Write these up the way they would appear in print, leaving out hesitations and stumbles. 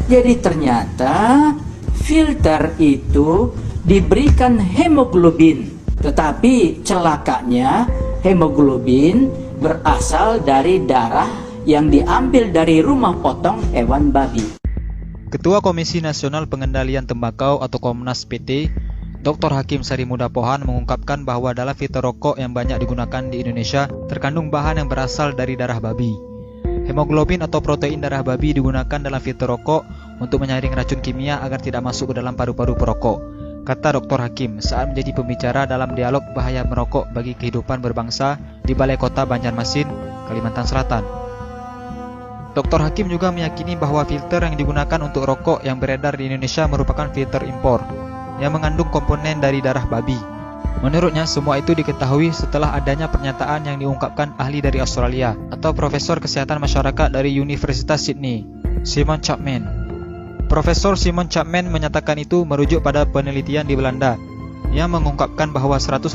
Jadi ternyata filter itu diberikan hemoglobin, tetapi celakanya hemoglobin berasal dari darah yang diambil dari rumah potong hewan babi. Ketua Komisi Nasional Pengendalian Tembakau atau Komnas PT, Dr. Hakim Sarimuda Pohan mengungkapkan bahwa dalam filter rokok yang banyak digunakan di Indonesia terkandung bahan yang berasal dari darah babi. Hemoglobin atau protein darah babi digunakan dalam filter rokok untuk menyaring racun kimia agar tidak masuk ke dalam paru-paru perokok, kata Dr. Hakim saat menjadi pembicara dalam dialog bahaya merokok bagi kehidupan berbangsa di Balai Kota Banjarmasin, Kalimantan Selatan. Dr. Hakim juga meyakini bahwa filter yang digunakan untuk rokok yang beredar di Indonesia merupakan filter impor yang mengandung komponen dari darah babi. Menurutnya, semua itu diketahui setelah adanya pernyataan yang diungkapkan ahli dari Australia atau Profesor Kesehatan Masyarakat dari Universitas Sydney, Simon Chapman. Profesor Simon Chapman menyatakan itu merujuk pada penelitian di Belanda yang mengungkapkan bahwa 185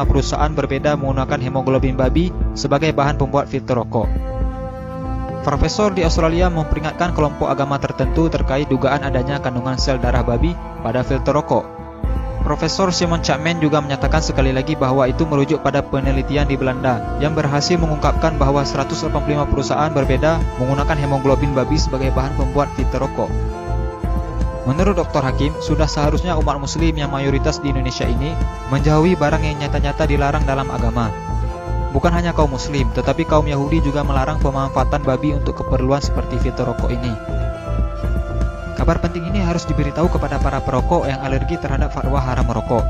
perusahaan berbeda menggunakan hemoglobin babi sebagai bahan pembuat filter rokok. Profesor di Australia memperingatkan kelompok agama tertentu terkait dugaan adanya kandungan sel darah babi pada filter rokok. Profesor Simon Chapman juga menyatakan sekali lagi bahwa itu merujuk pada penelitian di Belanda yang berhasil mengungkapkan bahwa 185 perusahaan berbeda menggunakan hemoglobin babi sebagai bahan pembuat filter rokok. Menurut Dr. Hakim, sudah seharusnya umat muslim yang mayoritas di Indonesia ini menjauhi barang yang nyata-nyata dilarang dalam agama. Bukan hanya kaum muslim, tetapi kaum Yahudi juga melarang pemanfaatan babi untuk keperluan seperti filter rokok ini. Kabar penting ini harus diberitahu kepada para perokok yang alergi terhadap fatwa haram merokok.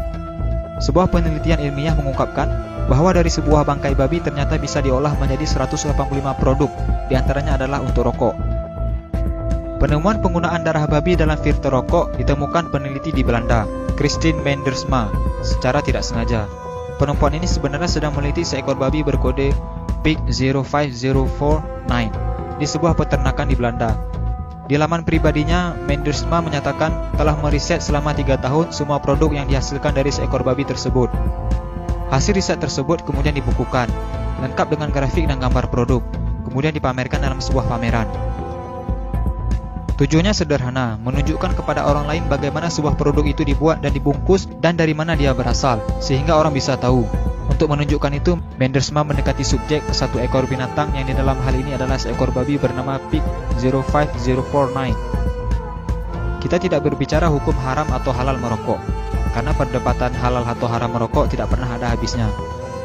Sebuah penelitian ilmiah mengungkapkan bahwa dari sebuah bangkai babi ternyata bisa diolah menjadi 185 produk, diantaranya adalah untuk rokok. Penemuan penggunaan darah babi dalam filter rokok ditemukan peneliti di Belanda, Christine Mendersma, secara tidak sengaja. Perempuan ini sebenarnya sedang meneliti seekor babi berkode Pig 05049 di sebuah peternakan di Belanda. Di laman pribadinya, Mendersma menyatakan telah meriset selama 3 tahun semua produk yang dihasilkan dari seekor babi tersebut. Hasil riset tersebut kemudian dibukukan, lengkap dengan grafik dan gambar produk, kemudian dipamerkan dalam sebuah pameran. Tujuannya sederhana, menunjukkan kepada orang lain bagaimana sebuah produk itu dibuat dan dibungkus dan dari mana dia berasal, sehingga orang bisa tahu. Untuk menunjukkan itu, Mendersma mendekati subjek ke satu ekor binatang yang di dalam hal ini adalah seekor babi bernama Pig 05049. Kita tidak berbicara hukum haram atau halal merokok, karena perdebatan halal atau haram merokok tidak pernah ada habisnya.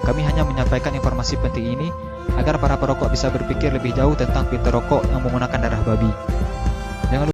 Kami hanya menyampaikan informasi penting ini agar para perokok bisa berpikir lebih jauh tentang filter rokok yang menggunakan darah babi.